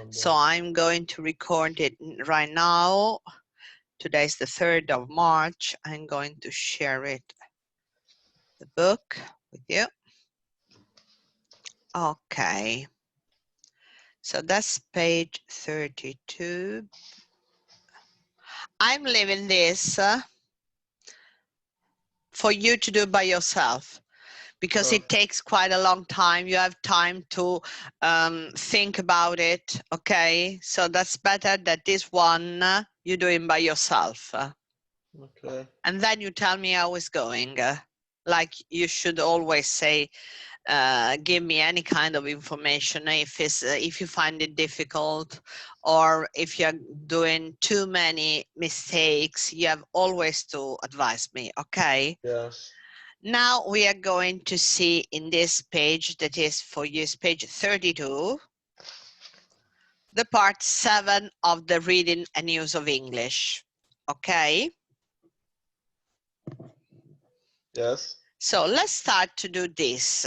So I'm going to record it right now. Today's the 3rd of March. I'm going to share it, the book, with you. Okay. So that's page 32. I'm leaving this for you to do by yourself, because it takes quite a long time. You have time to think about it, okay? So that's better that this one you're doing by yourself. Okay. And then you tell me how it's going. Like you should always say, give me any kind of information if you find it difficult, or if you're doing too many mistakes, you have always to advise me, okay? Yes. Now we are going to see in this page, that is for you, is page 32, the part 7 of the reading and use of English, okay? Yes. So let's start to do this.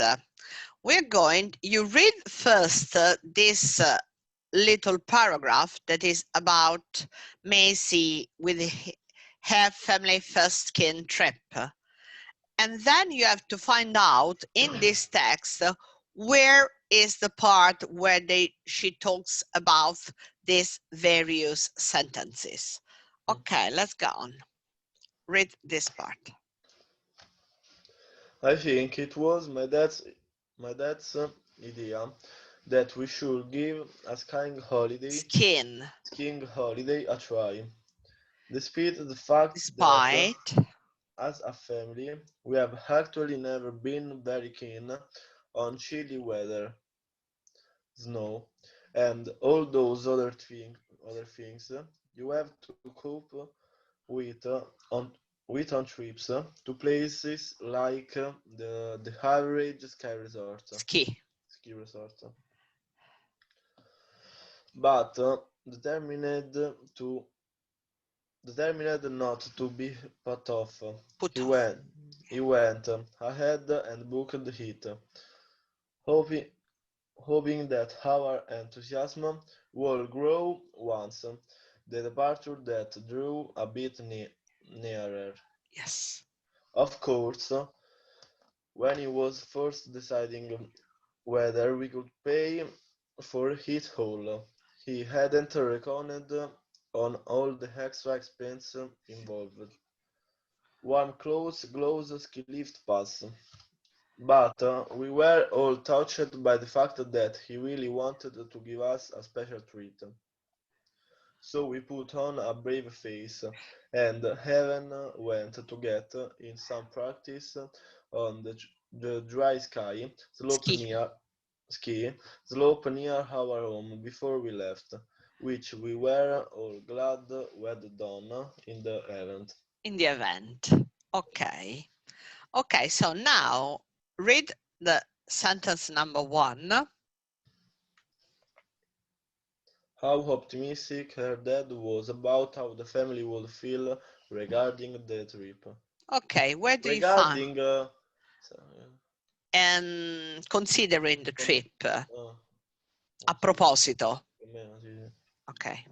You read first this little paragraph that is about Macy with her family first kin trip. And then you have to find out in this text where is the part where she talks about these various sentences. Okay, let's go on. Read this part. I think it was my dad's idea that we should give a skiing holiday a try. Despite the fact that as a family we have actually never been very keen on chilly weather, snow, and all those other things you have to cope with on trips to places like the average ski resort, but determined not to be put off. He went ahead and booked it, hoping that our enthusiasm would grow once the departure that drew a bit nearer. Yes. Of course, when he was first deciding whether we could pay for it all, he hadn't reckoned on all the extra expense involved. Warm clothes, gloves, ski lift pass. But we were all touched by the fact that he really wanted to give us a special treat. So we put on a brave face, and Heaven went to get in some practice on the dry slope near our home before we left, which we were all glad we'd done in the event. Okay. Okay, so now read the sentence number 1. How optimistic her dad was about how the family would feel regarding the trip. Okay, where do you find? And considering the trip. A proposito. Okay.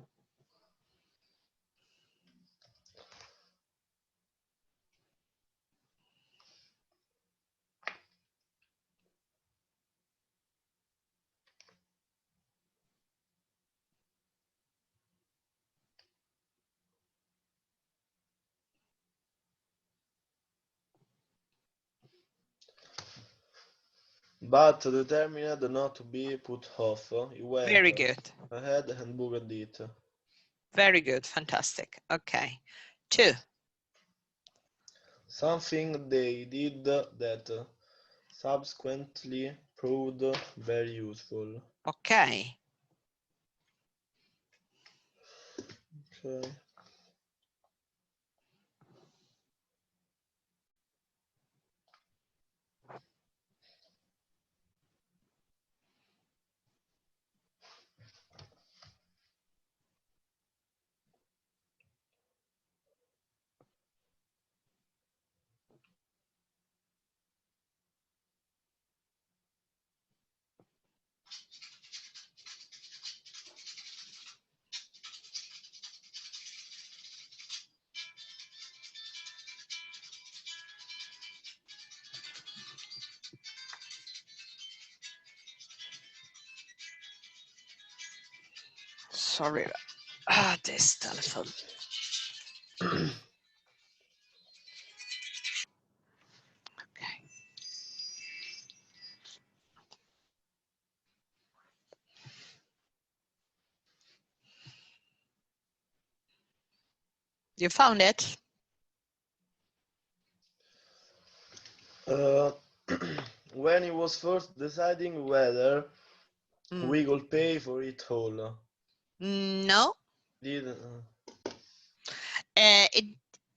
But determined not to be put off, he went Very good. ahead and booked it. Very good, fantastic. Okay. 2. Something they did that subsequently proved very useful. Okay. Okay. sorry. This telephone. Okay. You found it? When he was first deciding whether Mm. we could pay for it all. No, Did it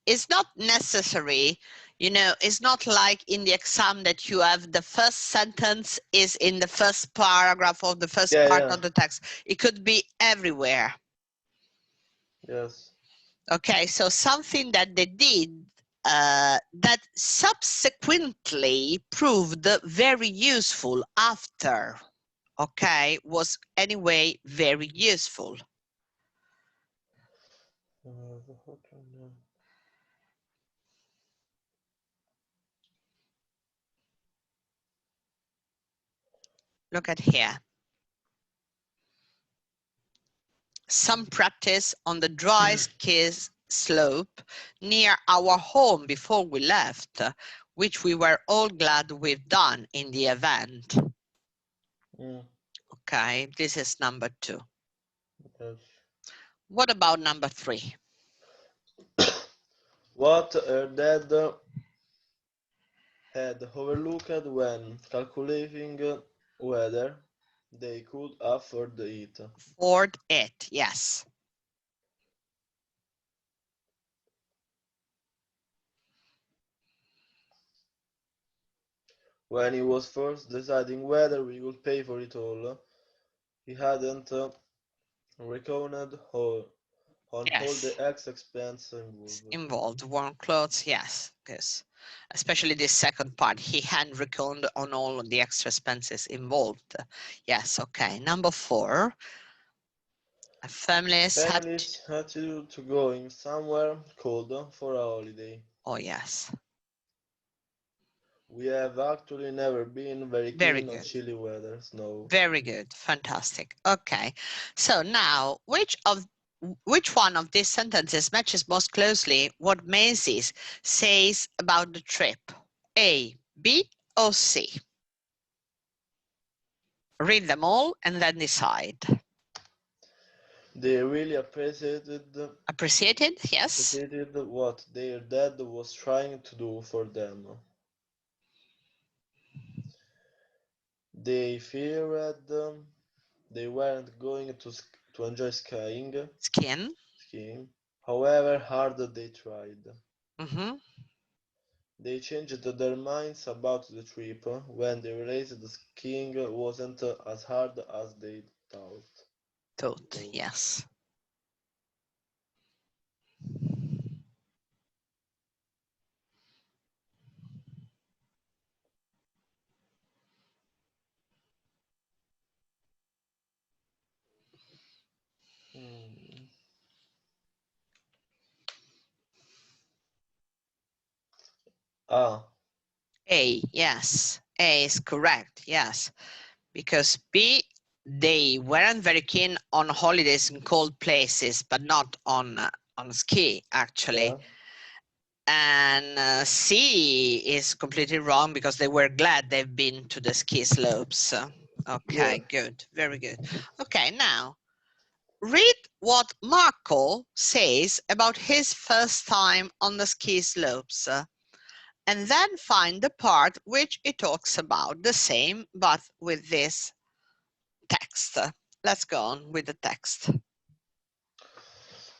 is not necessary. You know, it's not like in the exam that you have the first sentence is in the first paragraph of the first part yeah. of the text. It could be everywhere. Yes. Okay, so something that they did that subsequently proved very useful after, okay, was anyway very useful. Look at here. Some practice on the dry ski slope near our home before we left, which we were all glad we've done in the event. Okay, this is number 2. Yes. What about number 3? What her dad had overlooked when calculating whether they could afford it. Afford it, yes. When he was first deciding whether we could pay for it all, he hadn't reckoned on all the expense involved. Warm clothes, yes, because especially this second part, he hadn't reckoned on all of the extra expenses involved. Yes, okay. Number 4, families had to going somewhere cold for a holiday. oh yes, We have actually never been very very keen on good. chilly weather, snow. Very good, fantastic. Okay, so now which one of these sentences matches most closely what Macy's says about the trip? A, B, or C? Read them all and then decide. They really appreciated Yes. what their dad was trying to do for them. They feared they weren't going to enjoy skiing, however hard they tried. They changed their minds about the trip when they realized the skiing wasn't as hard as they thought. Yes. Ah. A, yes. A is correct, yes. Because B, they weren't very keen on holidays in cold places, but not on ski, actually. Yeah. And C is completely wrong because they were glad they've been to the ski slopes. Okay, good, very good. Okay, now read what Marco says about his first time on the ski slopes. And then find the part which it talks about the same, but with this text. Let's go on with the text.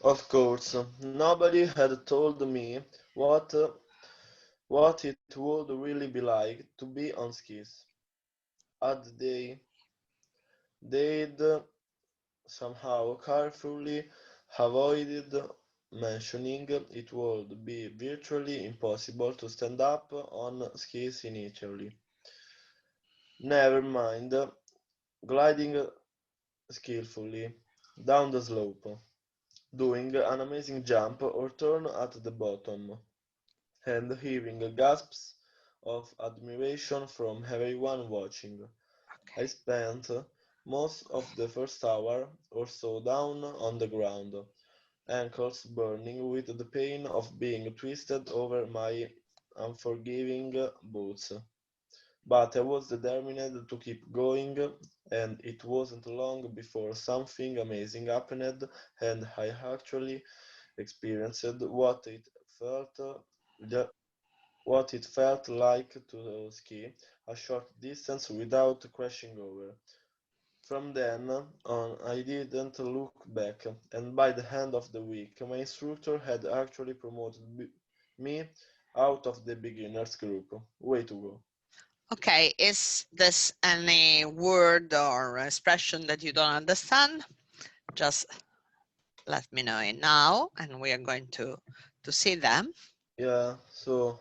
Of course, nobody had told me what it would really be like to be on skis. Had they'd somehow carefully avoided mentioning it would be virtually impossible to stand up on skis in Italy. Never mind gliding skillfully down the slope, doing an amazing jump or turn at the bottom, and hearing gasps of admiration from everyone watching. I spent most of the first hour or so down on the ground, ankles burning with the pain of being twisted over my unforgiving boots. But I was determined to keep going, and it wasn't long before something amazing happened, and I actually experienced felt what it felt like to ski a short distance without crashing over. From then on, I didn't look back, and by the end of the week, my instructor had actually promoted me out of the beginners group. Way to go. Okay, is this any word or expression that you don't understand? Just let me know it now, and we are going to see them. Yeah, so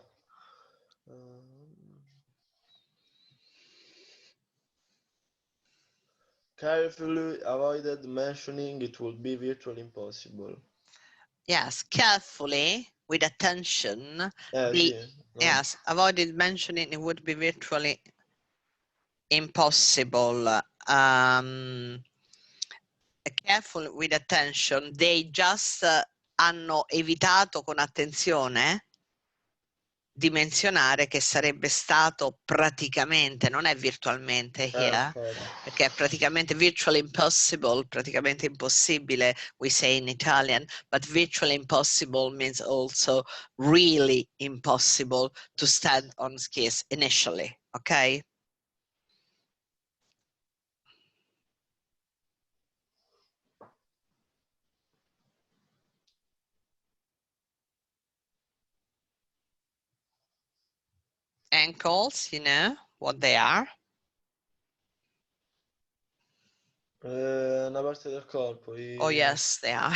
carefully avoided mentioning it would be virtually impossible. Yes, carefully, with attention. Sì, no? Yes, avoided mentioning it would be virtually impossible. Careful with attention, they just hanno evitato con attenzione di menzionare che sarebbe stato praticamente, non è virtualmente here, perché è praticamente virtually impossible, praticamente impossibile, we say in Italian, but virtually impossible means also really impossible to stand on skis initially, okay? Ankles, you know what they are? Una parte del corpo. Oh yes, they are.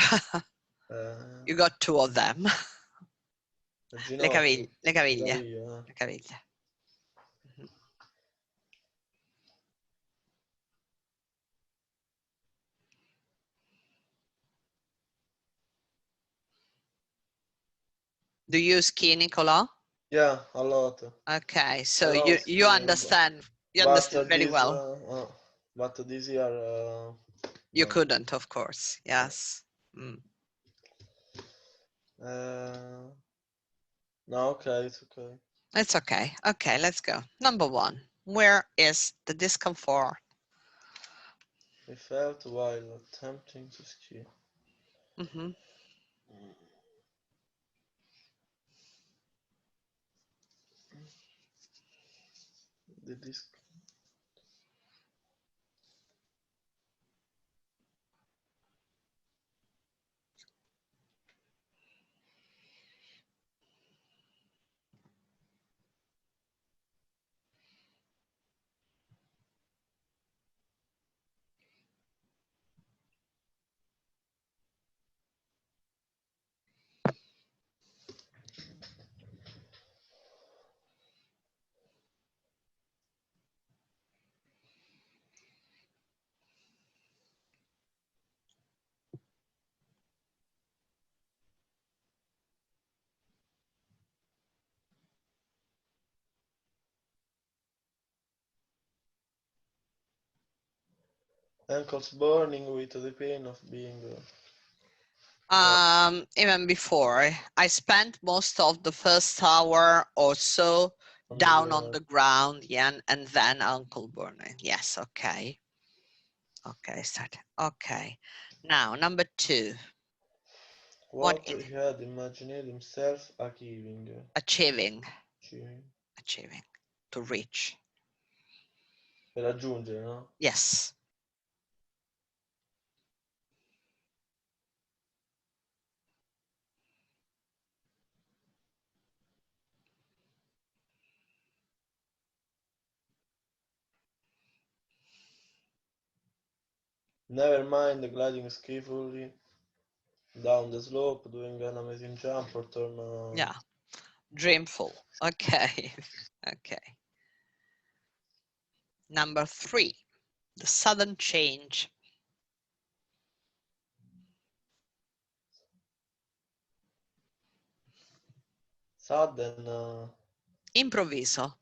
You eh, got two of them. il Le ginocchio. caviglie, le caviglie, Caviglia, le caviglie. Mhm. Do you ski, Nicola? Yeah, a lot. Okay, I so love you skiing, understand but very this well. but this year You no. couldn't, of course. Yes. Mm. No, okay, it's okay. It's okay. Okay, let's go. Number one. Where is the discomfort? I felt while attempting to ski. Mm-hmm. The disc. Ankles burning with the pain of being Even before, I spent most of the first hour or so down on the ground, yeah, and then ankle burning. Yes, okay. Okay, start. Okay. Now, number two. what he had imagined himself achieving. Achieving. Achieving. Achieving. To reach. Per raggiungere, no? Yes. Never mind gliding skillfully down the slope, doing an amazing jump or turn. Yeah. Dreamful. Okay. Okay. Number three. The sudden change. Sudden. Improvviso.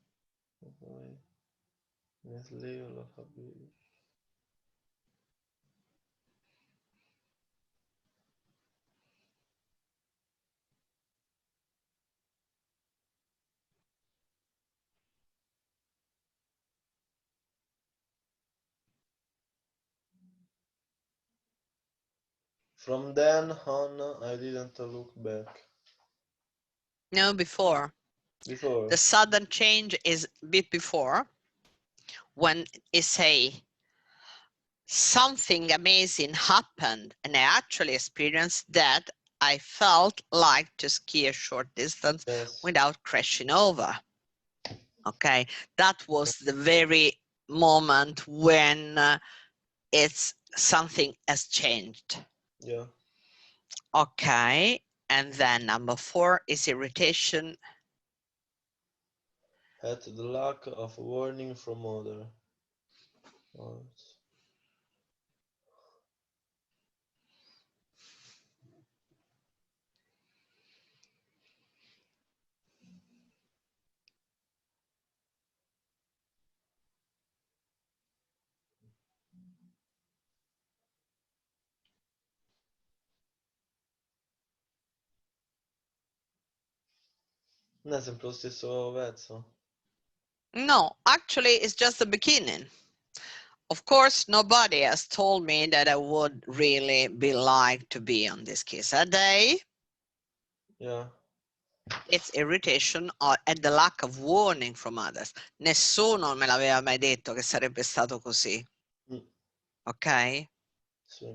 From then on, I didn't look back. No, before. Before? The sudden change is a bit before, when it say something amazing happened and I actually experienced that. I felt like to ski a short distance Yes. without crashing over. Okay, that was the very moment when it's something has changed. Yeah. Okay, and then number 4 is irritation. At the lack of warning from other. Non è sempre lo stesso pezzo? No, actually it's just the beginning. Of course, nobody has told me that I would really be like to be on this kiss a day. Yeah. It's irritation at the lack of warning from others. Nessuno me l'aveva mai detto che sarebbe stato così. Ok? Sì.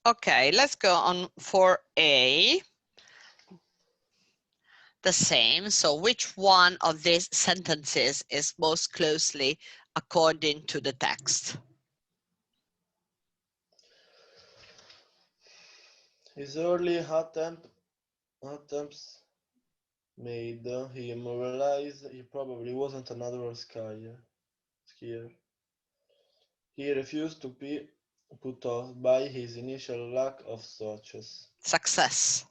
Okay, let's go on for A. The same. So which one of these sentences is most closely according to the text? His early attempts made him realize he probably wasn't a natural skier. He refused to be put off by his initial lack of success.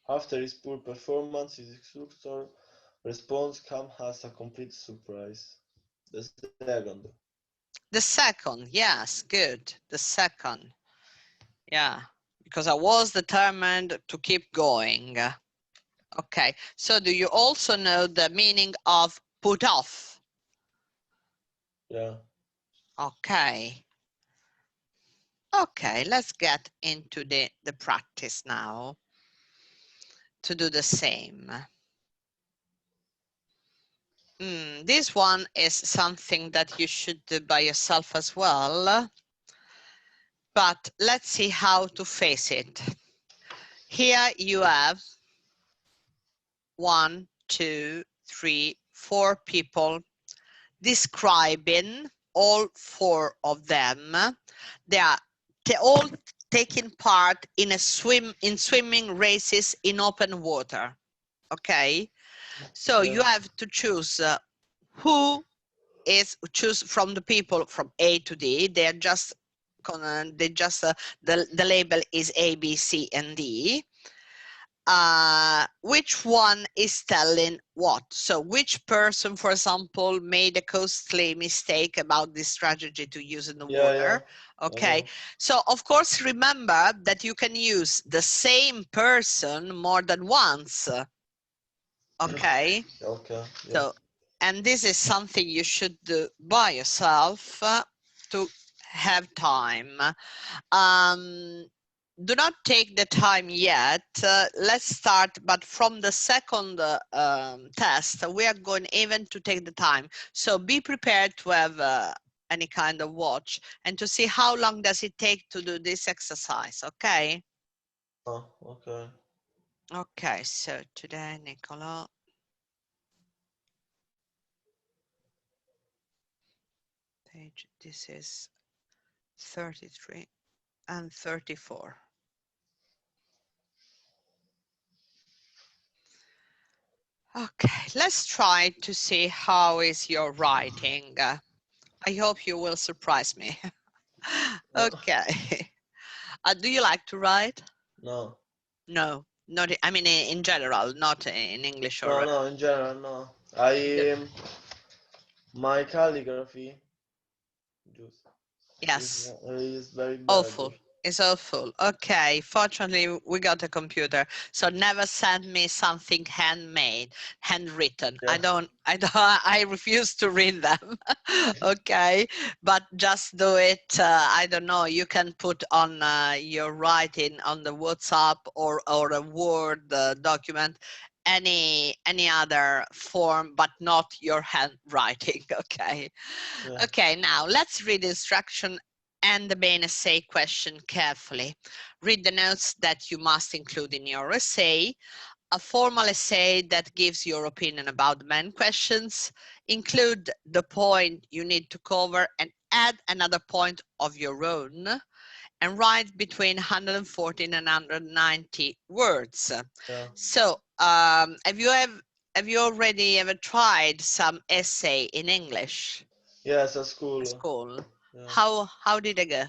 After his poor performance, his instructor response came as a complete surprise. The second. The second, yes, good. The second, yeah, because I was determined to keep going. Okay, so do you also know the meaning of put off? Yeah. Okay. Okay, let's get into the practice now to do the same. This one is something that you should do by yourself as well, but let's see how to face it. Here you have 1, 2, 3, 4 people describing all 4 of them. They're all taking part in swimming races in open water. Okay, so Yeah. you have to choose who is choose from the people from A to D. They're just the label is A, B, C, and D. Which one is telling what? So which person, for example, made a costly mistake about this strategy to use in the water? Okay, so of course remember that you can use the same person more than once. Okay. Okay. Yeah. So, and this is something you should do by yourself to have time. Do not take the time yet. Let's start, but from the second test, we are going even to take the time. So be prepared to have any kind of watch and to see how long does it take to do this exercise, okay? Oh, okay. Okay, so today, Nicola. Page, this is 33 and 34. Okay, let's try to see how is your writing. I hope you will surprise me. Okay. Do you like to write? No. No, not. I mean, in general, not in English or. No, in general, no. My calligraphy Yes. is very bad. Awful. It's awful. Okay, fortunately we got a computer, so never send me something handmade, handwritten. Yeah. I refuse to read them. Okay, but just do it. I don't know. You can put on your writing on the WhatsApp or a Word document, any other form, but not your handwriting. Okay. Yeah. Okay, now let's read the instruction and the main essay question carefully. Read the notes that you must include in your essay. A formal essay that gives your opinion about the main questions. Include the point you need to cover and add another point of your own. And write between 114 and 190 words. Yeah. So, have you already ever tried some essay in English? Yes, at At school. school. Yeah. How did it go?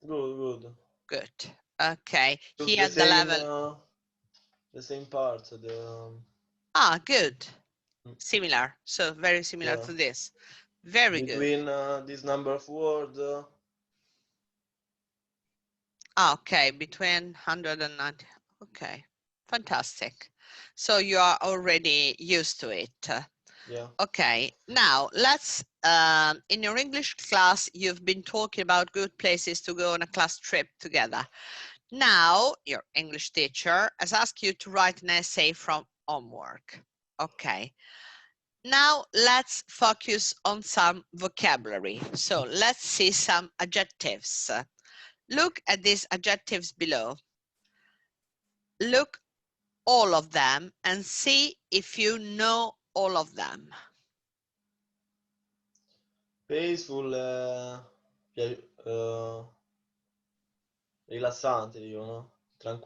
Good, good. Good. Okay. Took Here at the level. the same part. The Good. mm, Similar. So very similar yeah. to this. Very good. Between this number of words. Okay. Between 190. Okay. Fantastic. So you are already used to it. Yeah. Okay. Now let's, in your English class, you've been talking about good places to go on a class trip together. Now, your English teacher has asked you to write an essay from homework. Okay. Now, let's focus on some vocabulary. So, let's see some adjectives. Look at these adjectives below. Look all of them and see if you know all of them. Peaceful, rilassante, dico, no?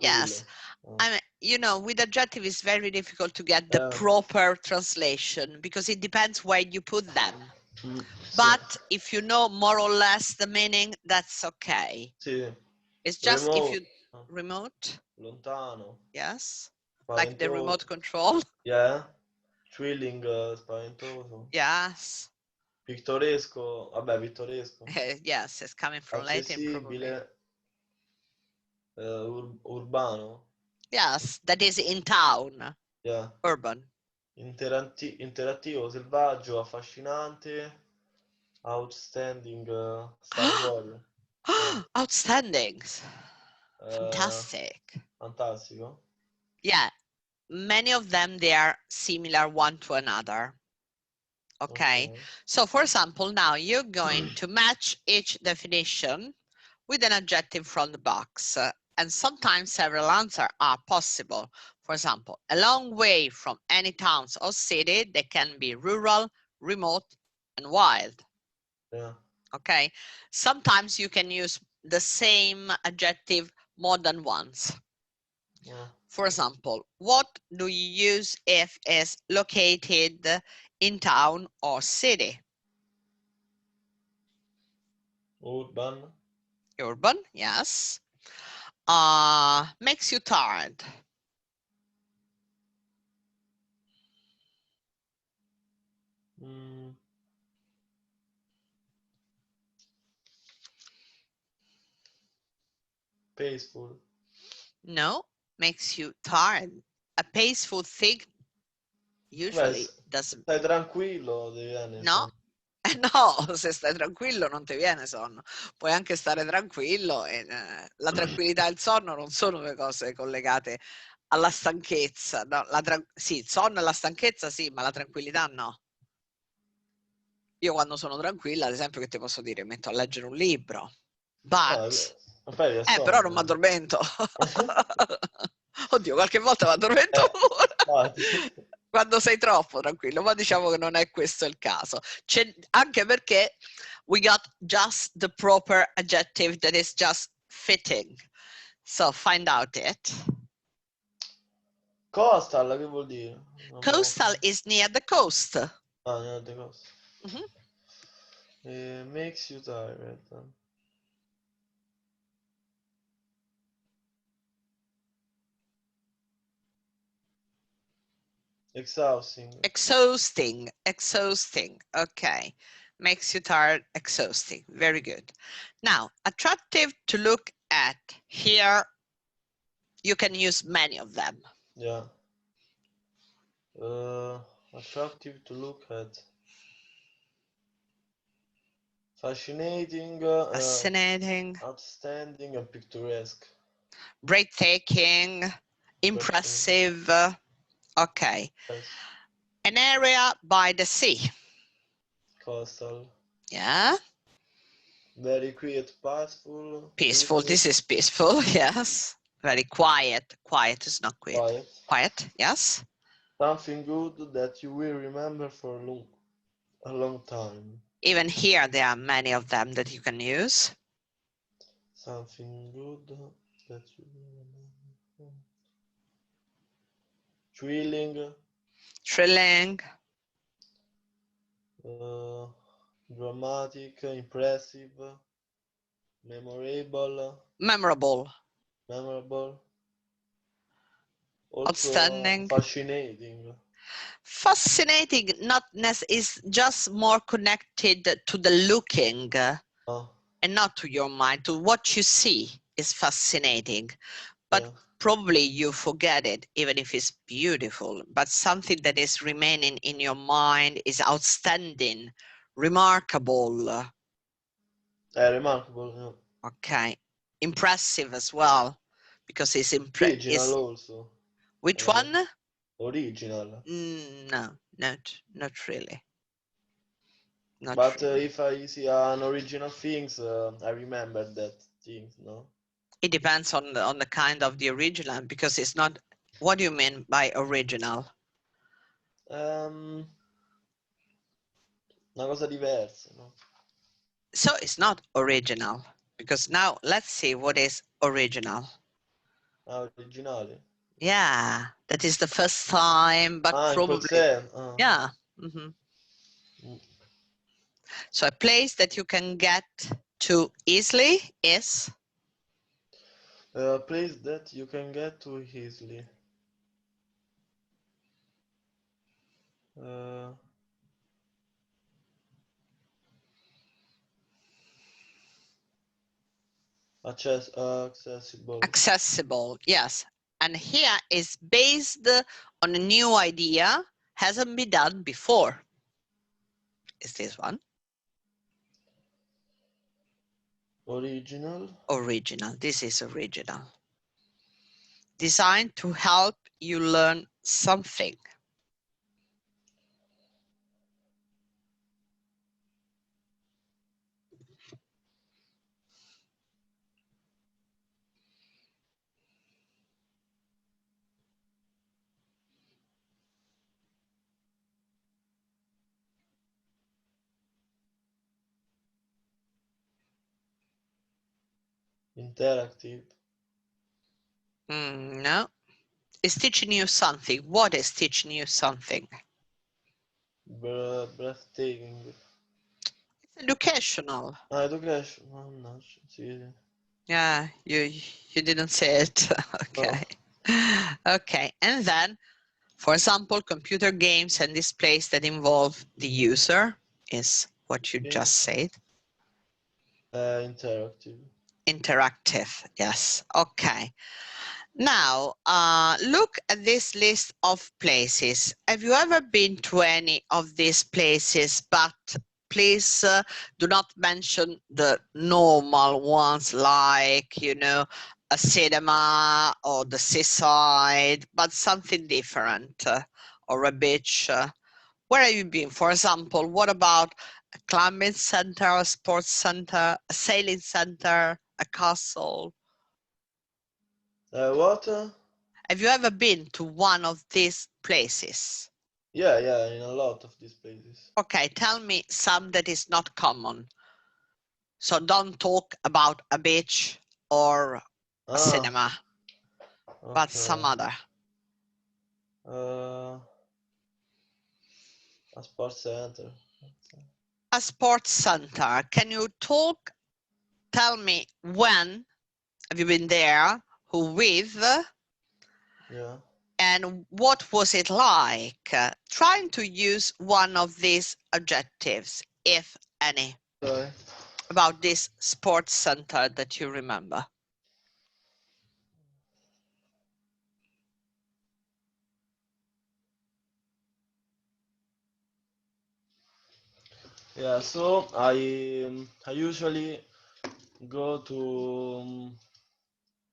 Yes, Tranquillo. I mean, you know, with adjective it's very difficult to get the Eh, proper translation because it depends where you put them. sì, But if you know more or less the meaning, that's okay. sì. It's just if Remote, you remote, lontano, yes, like the spaventoso. remote control, Yeah. Thrilling, spaventoso. yes, Pittoresco, vabbè, pittoresco. yes, it's coming from Latin probably. Accessibile, urbano. Yes, that is in town, Yeah. urban. Interattivo, selvaggio, affascinante, outstanding, star wall. Outstanding, Eh, fantastic. fantastico. Yeah, many of them, they are similar one to another. Okay, Ok. so for example, now you're going to match each definition with an adjective from the box. And sometimes several answers are possible. For example, a long way from any towns or city, they can be rural, remote, and wild. Yeah. Okay, sometimes you can use the same adjective more than once. Yeah. For example, what do you use if it's located in town or city? Urban. Urban, yes. Makes you tired. Mm, peaceful. No, makes you tired. A peaceful thing Beh, usually doesn't. stai tranquillo, ti viene No, insomma. no, se stai tranquillo non ti viene sonno. Puoi anche stare tranquillo e la tranquillità e il sonno non sono due cose collegate alla stanchezza. No, sì, il sonno e la stanchezza sì, ma la tranquillità no. Io quando sono tranquilla, ad esempio, che ti posso dire, metto a leggere un libro, but, Ma poi vi però non mi sonno. addormento. Oddio, qualche volta mi addormento Infatti. pure. Quando sei troppo tranquillo, ma diciamo che non è questo il caso. Anche perché we got just the proper adjective that is just fitting. So find out it. Coastal, che vuol dire? Coastal is near the coast. Ah, niente cosa. Mhm. Makes you tired. Exhausting. Exhausting, exhausting. Okay. Makes you tired, exhausting. Very good. Now, attractive to look at. Here, you can use many of them. Yeah. Attractive to look at. Fascinating. Fascinating, Outstanding and picturesque. breathtaking, Breathtaking. impressive. Okay. Yes. An area by the sea. Coastal. Yeah. Very quiet, peaceful. Peaceful. Peaceful. This is peaceful. Yes. Very quiet. Quiet is not quiet. Quiet. Quiet. Yes. Something good that you will remember for a long time. Even here, there are many of them that you can use. Something good that you will remember. Thrilling. Thrilling. Dramatic, impressive, memorable, Memorable. memorable, also Outstanding. fascinating. Fascinating, not is just more connected to the looking and not to your mind, to what you see is fascinating. But Yeah. probably you forget it, even if it's beautiful. But something that is remaining in your mind is outstanding, remarkable. Remarkable. Yeah. Okay, impressive as well, because it's Original also. Which one? Original. No, not really. Not But really. if I see an original things, I remember that things, no? It depends on the kind of the original, because it's not. What do you mean by original? Una cosa diversa, no? So it's not original, because now let's see what is original. Originale. Yeah, that is the first time, but In quel probably, senso. yeah. Mm-hmm. So a place that you can get to easily is? A place that you can get to easily. Accessible. Accessible, yes. And here is based on a new idea, hasn't been done before. Is this one? Original. Original. This is original. Designed to help you learn something. Interactive. No. It's teaching you something. What is teaching you something? Breathtaking. It's educational. Education. No, sì. Yeah, you didn't say it. Okay. Okay, and then, for example, computer games and displays that involve the user is what you just said. Interactive. Interactive, yes. Okay. Now, look at this list of places. Have you ever been to any of these places? But please do not mention the normal ones like, you know, a cinema or the seaside, but something different or a beach. Where have you been? For example, what about a climbing center, a sports center, a sailing center, a castle? What? Have you ever been to one of these places? Yeah, in a lot of these places. Okay, tell me some that is not common. So don't talk about a beach or a cinema, but some other. A sports center. A sports center. Can you tell me when have you been there, who with, Yeah. and what was it like? Trying to use one of these adjectives. If any Okay. about this sports center that you remember? Yeah, so I usually go to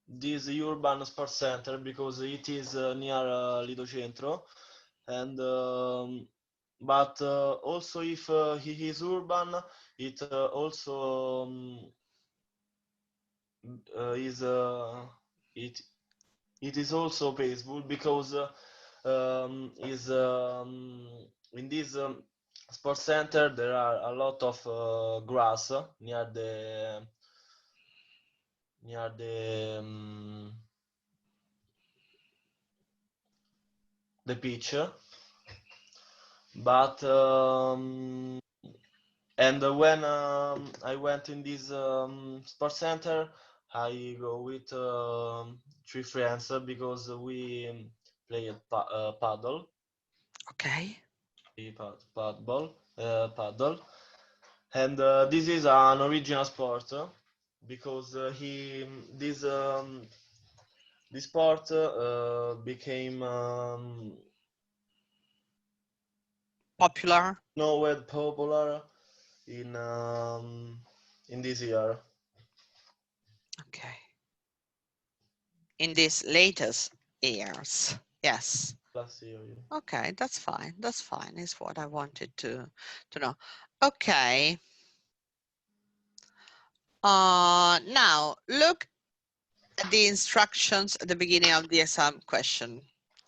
this urban sports center because it is near Lido Centro, and but also if he is urban, it also is it it is also peaceful because is in this sports center there are a lot of grass near the pitch, but and when I went in this sports center, I go with three friends because we play paddle, Okay. paddle, and this is an original sport because he this sport became Popular. nowhere popular in this year. Okay. In these latest years. Yes. Last year. Okay, that's fine. That's fine. Is what I wanted to know. Okay. Now look at the instructions at the beginning of the exam question.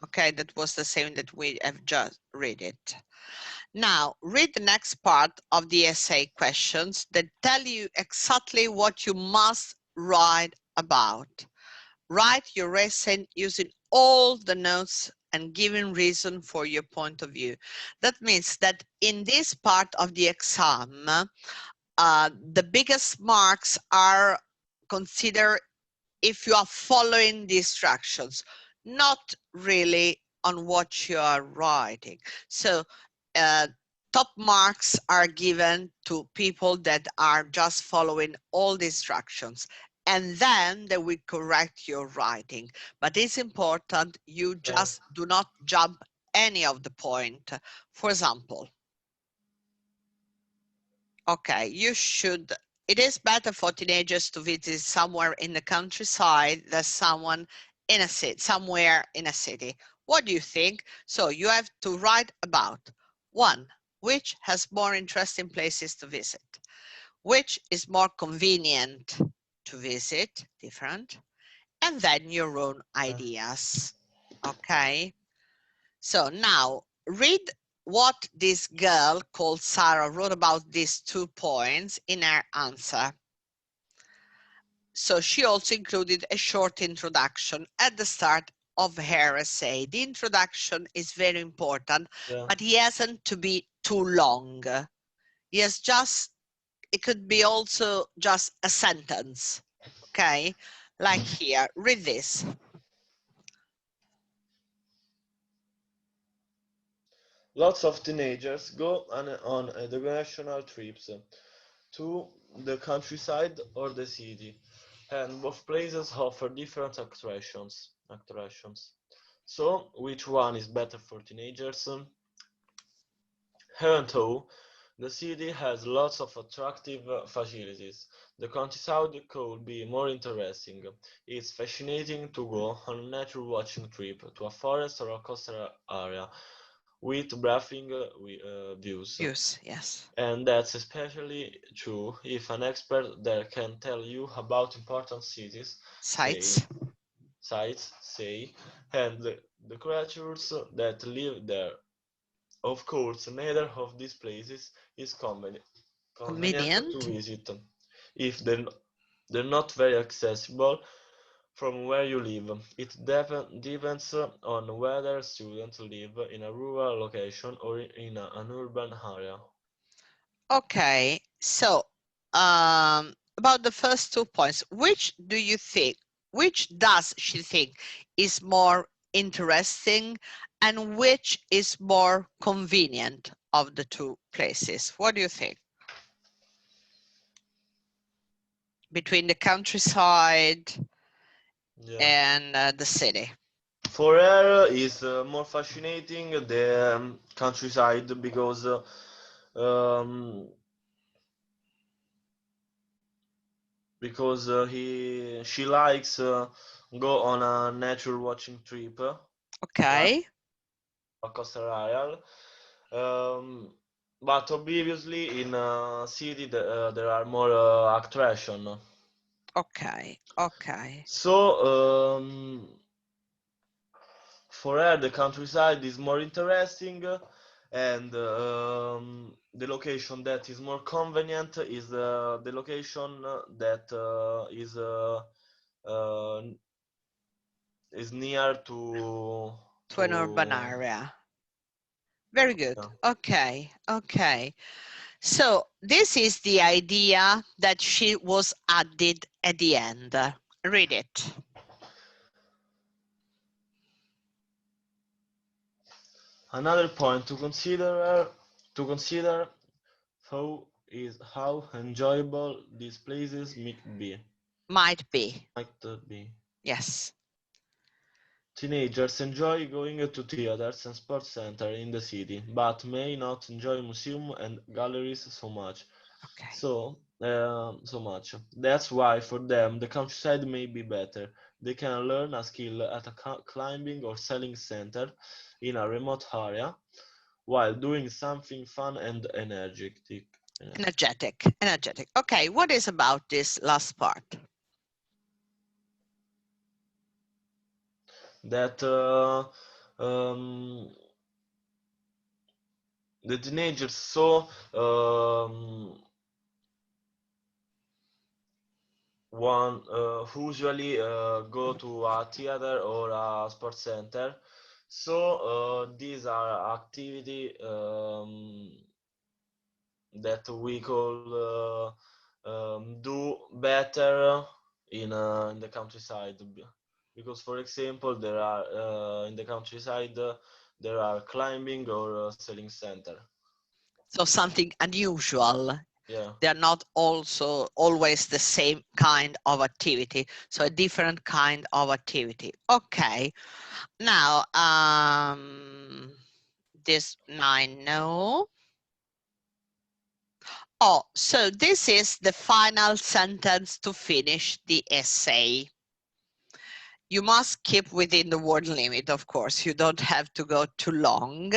Okay, that was the same that we have just read it. Now read the next part of the essay questions that tell you exactly what you must write about. Write your essay using all the notes and giving reason for your point of view. That means that in this part of the exam, the biggest marks are considered if you are following the instructions, not really on what you are writing. So top marks are given to people that are just following all the instructions, and then they will correct your writing. But it's important you just do not jump any of the point. For example, okay, it is better for teenagers to visit somewhere in the countryside than somewhere in a city. What do you think? So you have to write about one, which has more interesting places to visit, which is more convenient to visit, different, and then your own ideas. Okay. So now read what this girl called Sarah wrote about these 2 points in her answer. So she also included a short introduction at the start of her essay. The introduction is very important, but it hasn't to be too long. Yes, it could be also just a sentence, okay? Like here, read this. Lots of teenagers go on educational trips to the countryside or the city, and both places offer different attractions. So, which one is better for teenagers? Even though the city has lots of attractive facilities, the countryside could be more interesting. It's fascinating to go on a nature watching trip to a forest or a coastal area with breathtaking views. Yes. And that's especially true if an expert there can tell you about important Sites. sites, and the creatures that live there. Of course, neither of these places is convenient to Convenient. visit if they're not very accessible from where you live. It depends on whether students live in a rural location or in an urban area. Okay, so about the first 2 points, which does she think is more interesting and which is more convenient of the 2 places? What do you think? between the countryside Yeah. and the city. For her is more fascinating the countryside because um, she likes go on a nature watching trip Okay, a coastal area. But obviously in a city there are more attraction. okay, okay. So for her the countryside is more interesting and the location that is more convenient is the location that uh, is near To an urban to area. Very good. yeah. Okay, okay. So this is the idea that she was added at the end. Read it. Another point to consider how is how enjoyable these places Might be. might be. Yes. Teenagers enjoy going to theaters and sports centers in the city, but may not enjoy museums and galleries so much. Okay. So much. That's why for them the countryside may be better. They can learn a skill at a climbing or sailing center in a remote area while doing something fun and energetic. Energetic. Energetic. Okay. What is about this last part? That the teenagers one usually go to a theater or a sports center. So these are activity that we could do better in the countryside. Because, for example, there are in the countryside there are climbing or sailing center. So something unusual. Yeah. They're not also always the same kind of activity. So a different kind of activity. Okay. Now, this I know. Oh, so this is the final sentence to finish the essay. You must keep within the word limit, of course. You don't have to go too long.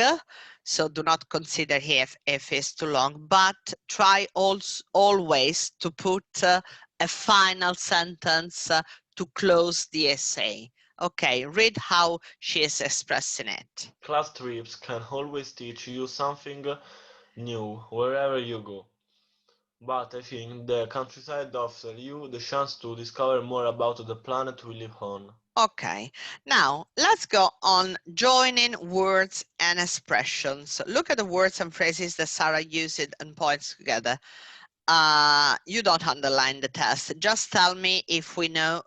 So do not consider if it's too long, but try also always to put a final sentence to close the essay. Okay, read how she is expressing it. Class trips can always teach you something new wherever you go. But I think the countryside offers you the chance to discover more about the planet we live on. Okay, now let's go on joining words and expressions. Look at the words and phrases that Sarah used and points together. You don't underline the test. Just tell me if we know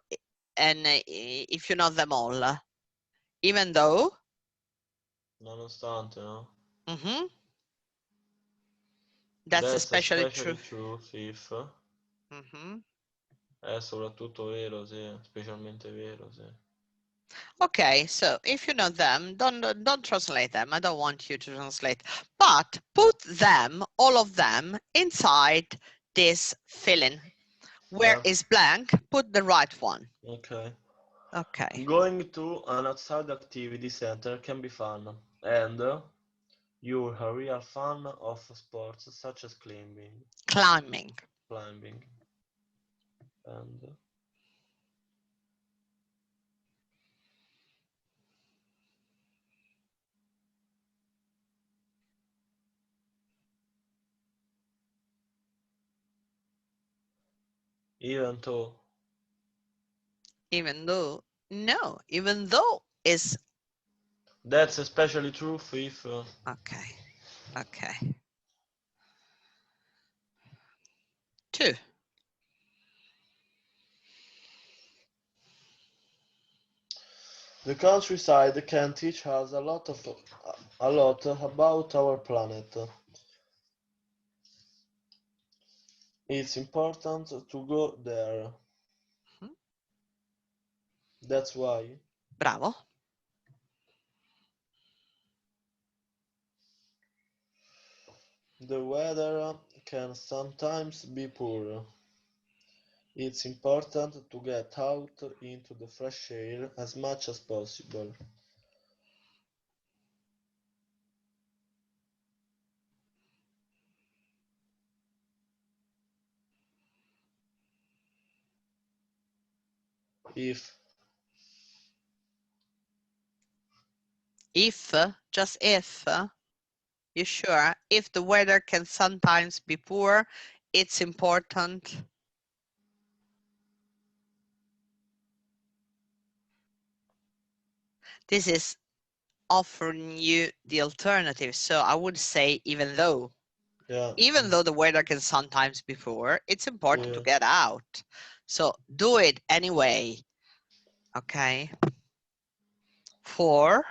and if you know them all. Even though. Nonostante, no? Mhm. That's That's especially true. especially true if Mhm. è soprattutto vero, sì, specialmente vero, sì. Okay, so if you know them, don't translate them. I don't want you to translate, but put them, all of them, inside this filling. Where Yeah, is blank? Put the right one. okay. Okay. Going to an outside activity center can be fun, and you're a real fan of sports such as Climbing. climbing, and even though Even though, no, even though is that's especially true if okay. Okay. 2. the countryside can teach us a lot about our planet. It's important to go there. That's why. Bravo. The weather can sometimes be poor. It's important to get out into the fresh air as much as possible. If If, just if, you sure? If the weather can sometimes be poor, it's important. This is offering you the alternative. So I would say even though. yeah, Even though the weather can sometimes be poor, it's important to yeah, get out. So do it anyway. Okay. 4.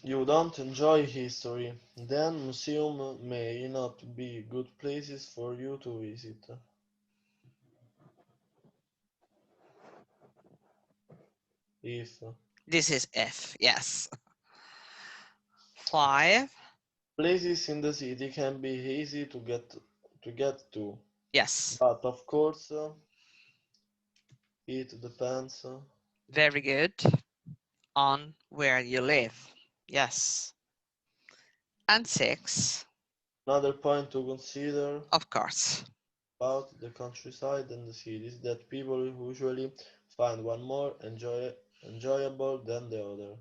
you don't enjoy history, then museums may not be good places for you to visit. If This is if, yes. 5. places in the city can be easy to get to, Yes. but of course it depends. Very good. On where you live. Yes. And 6. Another point to consider Of course. about the countryside and the cities that people usually find one more enjoyable than the other.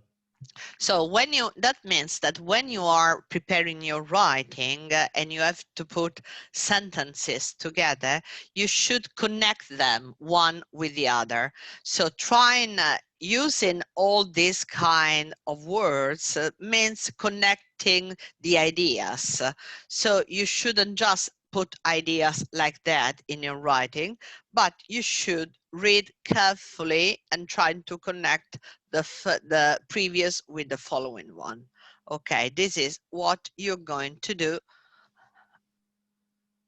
So that means that when you are preparing your writing and you have to put sentences together, you should connect them one with the other. So trying using all these kind of words means connecting the ideas. So you shouldn't just put ideas like that in your writing, but you should read carefully and try to connect the previous with the following one. Okay, this is what you're going to do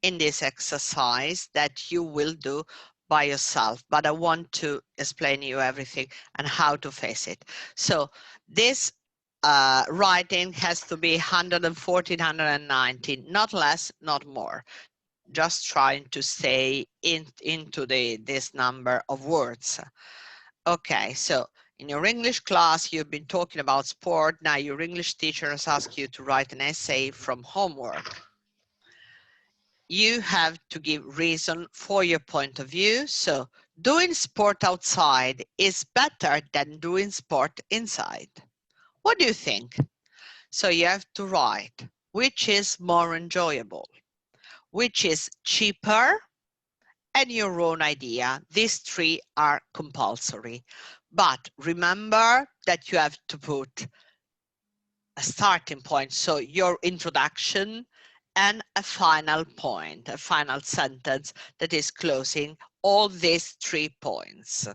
in this exercise that you will do by yourself, but I want to explain you everything and how to face it. So this writing has to be 114, 119, not less, not more. Just trying to stay into this number of words. Okay, so in your English class, you've been talking about sport. Now your English teacher has asked you to write an essay from homework. You have to give reason for your point of view. So doing sport outside is better than doing sport inside. What do you think? So you have to write which is more enjoyable, which is cheaper, and your own idea. These 3 are compulsory. But remember that you have to put a starting point, so your introduction and a final point, a final sentence that is closing all these 3 points.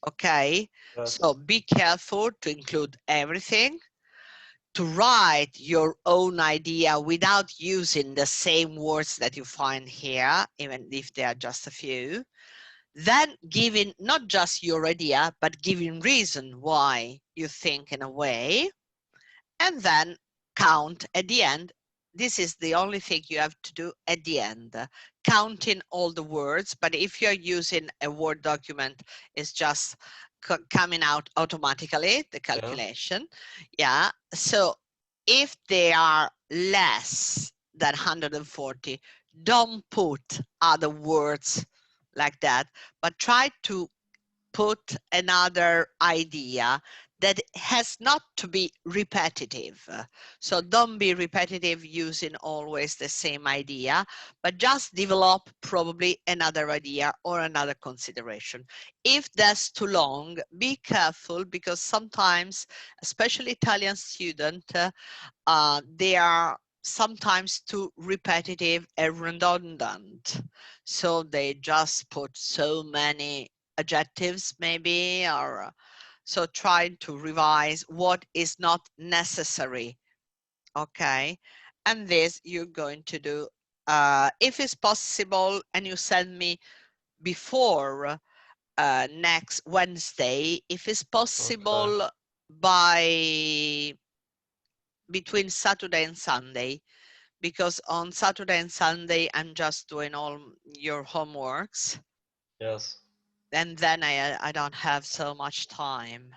Okay, so Yes, be careful to include everything, to write your own idea without using the same words that you find here, even if they are just a few. Then giving not just your idea, but giving reason why you think in a way, and then count at the end. This is the only thing you have to do at the end, counting all the words. But if you're using a Word document, it's just coming out automatically, the yeah, calculation. Yeah, so if they are less than 140, don't put other words like that, but try to put another idea that has not to be repetitive. So don't be repetitive using always the same idea, but just develop probably another idea or another consideration. If that's too long, be careful, because sometimes, especially Italian students, they are sometimes too repetitive and redundant. So they just put so many adjectives maybe, or so trying to revise what is not necessary. Okay, and this you're going to do if it's possible and you send me before next Wednesday, if it's Okay. possible by between Saturday and Sunday, because on Saturday and Sunday I'm just doing all your homeworks, Yes. and then I don't have so much time.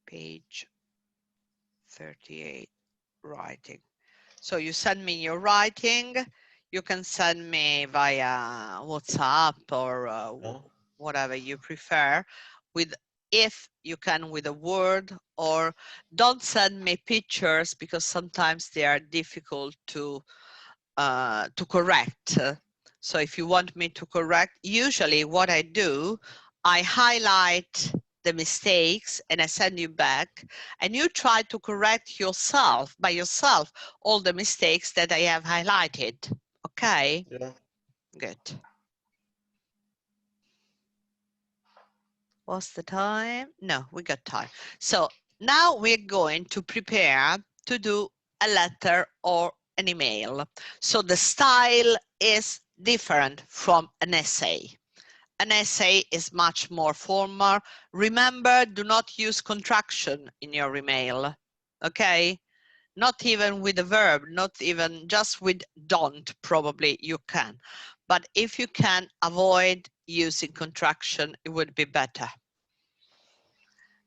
Page 38, writing. So you send me your writing. You can send me via WhatsApp or Yeah. whatever you prefer, with, if you can, with a word, or don't send me pictures because sometimes they are difficult to correct. So if you want me to correct, usually what I do, I highlight the mistakes and I send you back, and you try to correct yourself, by yourself, all the mistakes that I have highlighted. Okay, Yeah. good. What's the time? No, we got time. So now we're going to prepare to do a letter or an email. So the style is different from an essay. An essay is much more formal. Remember, do not use contraction in your email, okay? Not even with a verb, not even just with don't, probably you can. But if you can avoid using contraction, it would be better.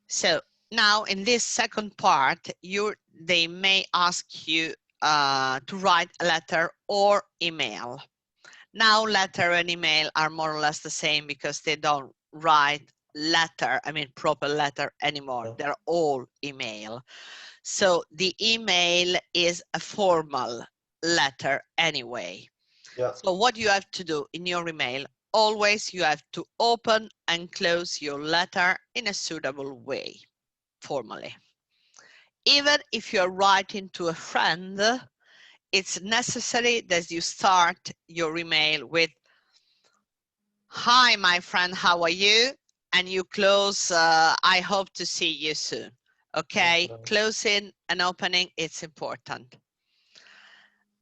So now in this second part, they may ask you to write a letter or email. Now letter and email are more or less the same because they don't write letter, I mean proper letter anymore. Yeah. They're all email. So the email is a formal letter anyway. Yeah. So what you have to do in your email, always you have to open and close your letter in a suitable way, formally. Even if you're writing to a friend, it's necessary that you start your email with, "Hi, my friend, how are you?" And you close, "I hope to see you soon." Okay, Okay. closing and opening, it's important.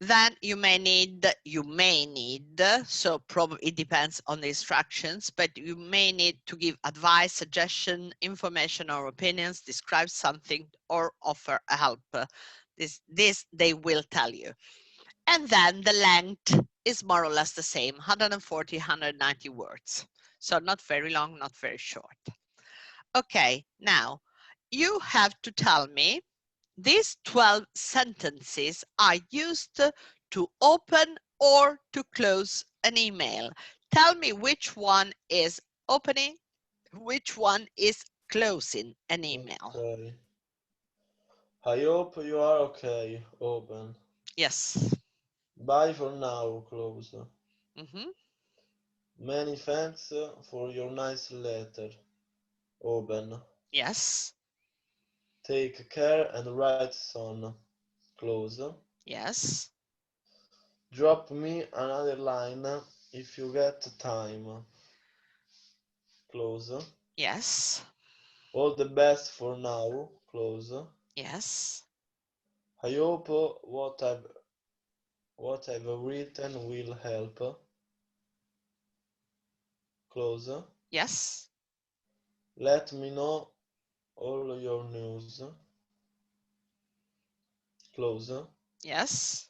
Then you may need, so probably it depends on the instructions, but you may need to give advice, suggestion, information or opinions, describe something or offer a help. This they will tell you. And then the length is more or less the same, 140, 190 words. So not very long, not very short. Okay, now you have to tell me, these 12 sentences are used to open or to close an email. Tell me which one is opening, which one is closing an email. Okay. I hope you are okay. Open. Yes. Bye for now. Close. Mm-hmm. Many thanks for your nice letter. Open. Yes. Take care and write soon. Close. Yes. Drop me another line if you get time. Close. Yes. All the best for now. Close. Yes. I hope what I've written will help. Close. Yes. Let me know all your news. Close. Yes.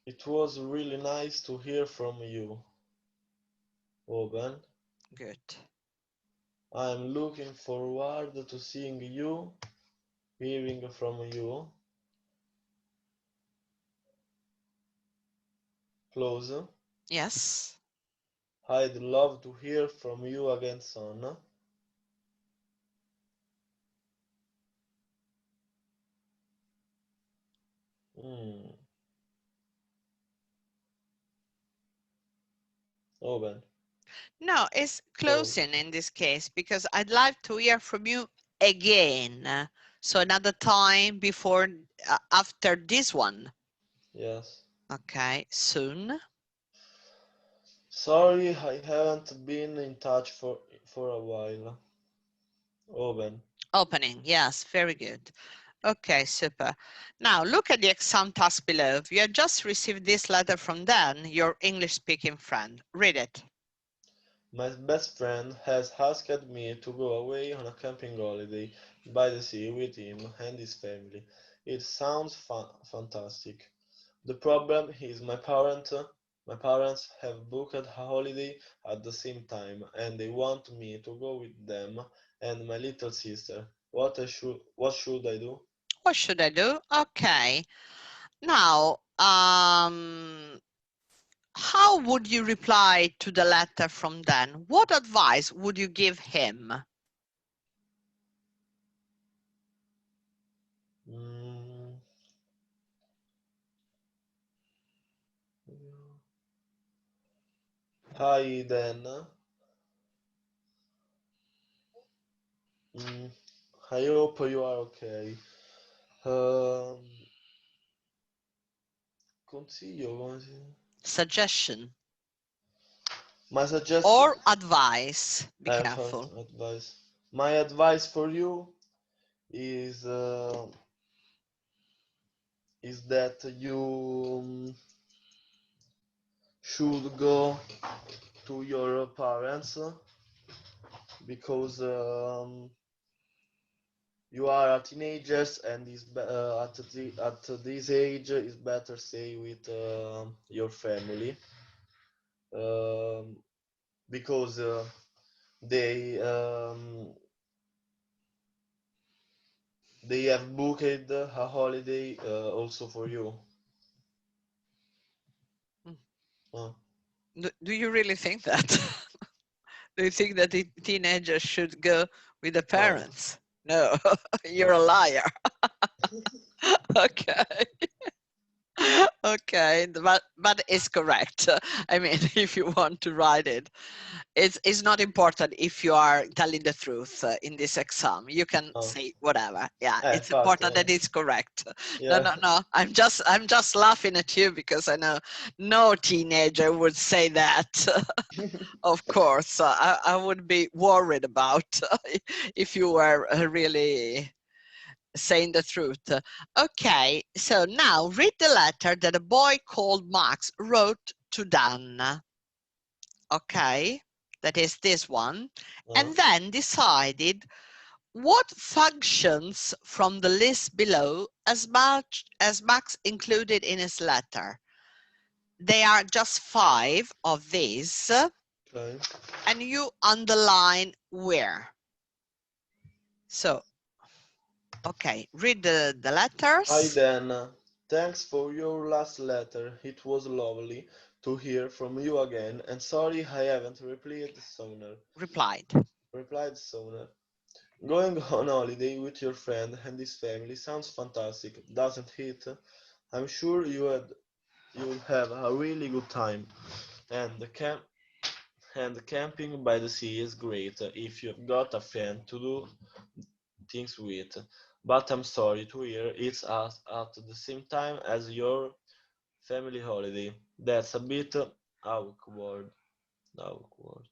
It was really nice to hear from you. Open. Good. I'm looking forward to seeing you, hearing from you. Close. Yes. I'd love to hear from you again soon. Hmm. Open. No, it's Close. closing in this case because I'd like to hear from you again. So another time before, after this one. Yes. Okay, soon. Sorry, I haven't been in touch for a while. Open. Opening, yes, very good. Okay, super. Now look at the exam task below. You have just received this letter from Dan, your English-speaking friend. Read it. My best friend has asked me to go away on a camping holiday by the sea with him and his family. It sounds fantastic. The problem is my parents have booked a holiday at the same time and they want me to go with them and my little sister. What should I do? What should I do? Okay. Now, how would you reply to the letter from Dan? What advice would you give him? Mm, Hi Dan. Mm, I hope you are okay. Um, Consiglio, come si... Suggestion My suggestion, or advice. Be for careful. advice. My advice for you is that you should go to your parents because you are a teenagers and at this age it's better stay with your family um, because they um, they have booked a holiday also for you. Mm. Uh, Do you really think that? Do you think that the teenagers should go with the no, parents? No, you're no. a liar. Okay. Okay, but it's correct. I mean, if you want to write it, it's not important if you are telling the truth in this exam. You can Oh, say whatever. Yeah, it's infatti, important that it's correct. No, yeah. no, no. I'm just laughing at you because I know no teenager would say that. Of course, I would be worried about if you were really saying the truth. Okay, so now read the letter that a boy called Max wrote to Dan. Okay, that is this one. Uh, And then decided what functions from the list below as much as Max included in his letter. There are just 5 of these, okay. and you underline where. So, okay, read the Hi letters. Dan, thanks for your last letter. It was lovely to hear from you again, and sorry I haven't Replied. Replied sooner. Going on holiday with your friend and his family sounds fantastic, doesn't it? I'm sure you'll have a really good time, and and camping by the sea is great if you've got a friend to do things with. But I'm sorry to hear it's at the same time as your family holiday. That's a bit awkward. Awkward.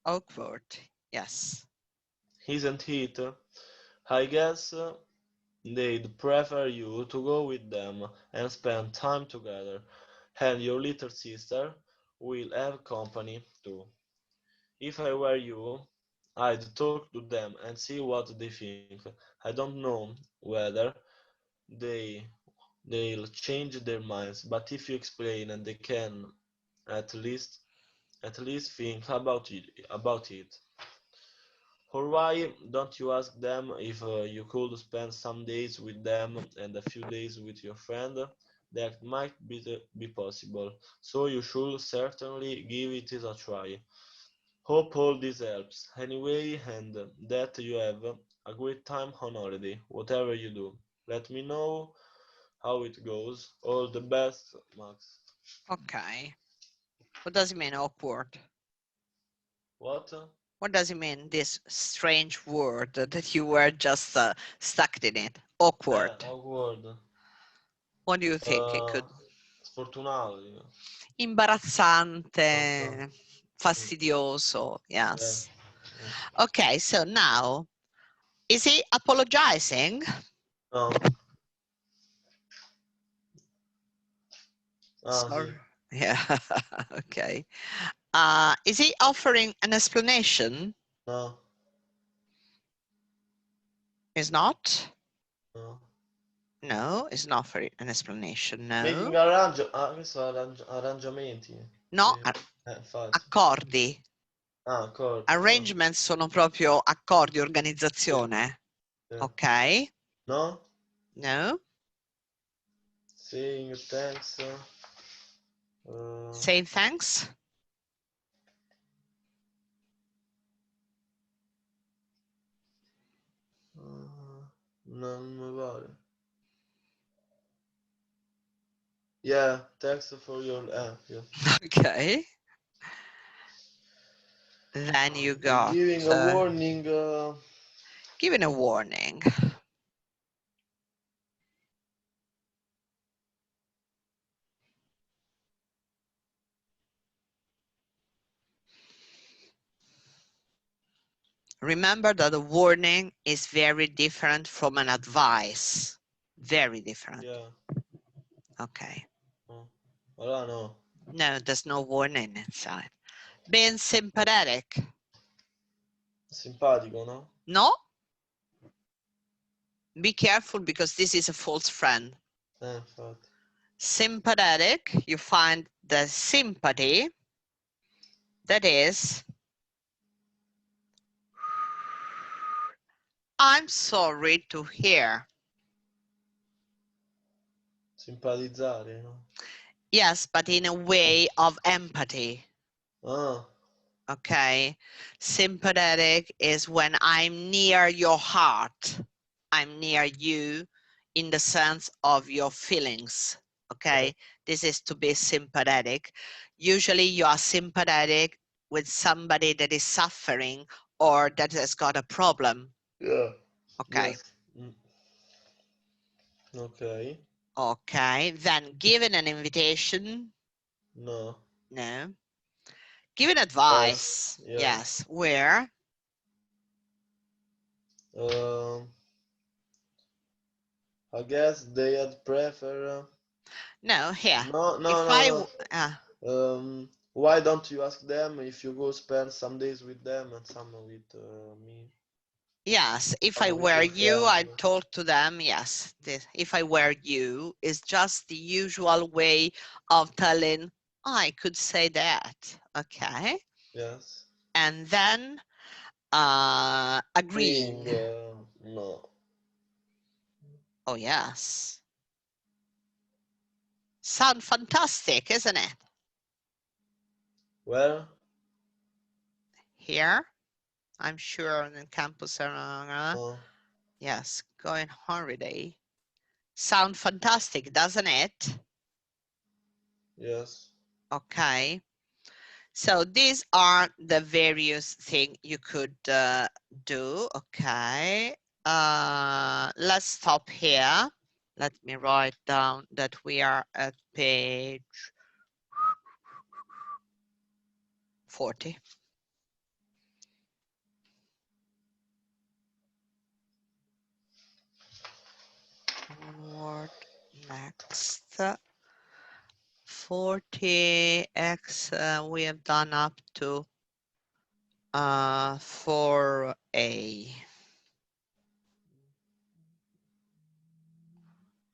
Awkward. Yes. Isn't it? I guess they'd prefer you to go with them and spend time together, and your little sister will have company too. If I were you, I'd talk to them and see what they think. I don't know whether they they'll change their minds, but if you explain and they can at least think about it. Or why don't you ask them if you could spend some days with them and a few days with your friend? That might be possible, so you should certainly give it a try. Hope all this helps. Anyway, and that you have a great time on holiday, whatever you do. Let me know how it goes. All the best, Max. Okay. What does it mean, awkward? What? What does it mean, this strange word that you were just stuck in it? Awkward. Awkward. What do you think it Uh, could? Sfortunato. Abbastanza. Imbarazzante, Mm, fastidioso. yeah. Yes. Mm. Okay, so now, is he apologizing? No. Ah, Sorry. sì. Yeah. Okay. Is he offering an explanation? No. Is not? No. No, it's not offering an explanation. Making No. questo arrangiamenti. No, Infatti. accordi. Ah, accordi. Ah, Arrangements sono proprio accordi, organizzazione. sì. Ok. No? No. Saying thanks. Saying thanks. Non mi pare. Yeah, thanks for your yeah. Okay. Then you got Giving a warning. giving a warning. Remember that a warning is very different from an advice. Very different. Yeah. Okay. Oh. Allora no. No, there's no warning inside. Being sympathetic. Simpatico, no? No. Be careful because this is a false friend. Infatti. Sympathetic, you find the sympathy, that is, I'm sorry to hear. Simpatizzare, no? Yes, but in a way of empathy. Ah, Okay. Sympathetic is when I'm near your heart. I'm near you in the sense of your feelings. Okay. yeah. This is to be sympathetic. Usually you are sympathetic with somebody that is suffering or that has got a problem. Yeah. Okay. Yes. Ok. Okay. Then giving an invitation. No. No. Giving advice. Yeah. Yes. Where? I guess they had prefer. No, here. No, no, If no, I, no. Why don't you ask them if you go spend some days with them and some with me? yes, if I Some with were your you, friend. I'd talk to them. Yes, if I were you is just the usual way of telling, I could say that. Okay. Yes. And then agreeing. No. Oh, yes. Sound fantastic, isn't it? Where? Here, I'm sure on the campus. No. Yes, going holiday. Sound fantastic, doesn't it? Yes. Okay. So these are the various things you could do. Okay. Let's stop here. Let me write down that we are at page 40. Onward, next. 40x, we have done up to 4a.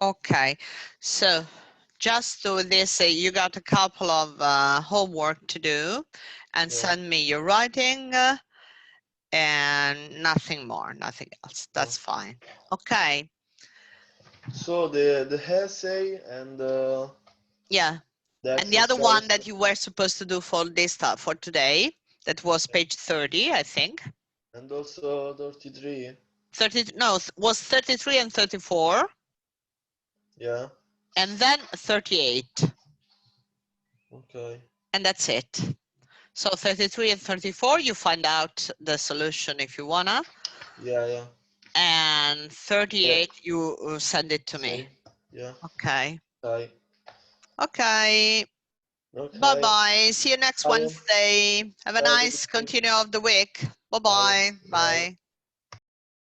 Okay, so just do this. You got a couple of homework to do and Yeah. send me your writing and nothing more, nothing else. That's fine. Okay. So the essay and Yeah. the And the other one exercise that you were supposed to do for this stuff for today, that was page 30, I think. and also 33. 30, no, was 33 and 34. Yeah. And then 38. Okay. And that's it. So 33 and 34, you find out the solution if you wanna. Yeah, yeah. And 38, you send it to me. Yeah. Okay. Okay. Okay. Okay. Bye-bye. See you next Bye. Wednesday. Have a Have a good nice day. continue of the week. Bye. Bye-bye. Bye. Bye.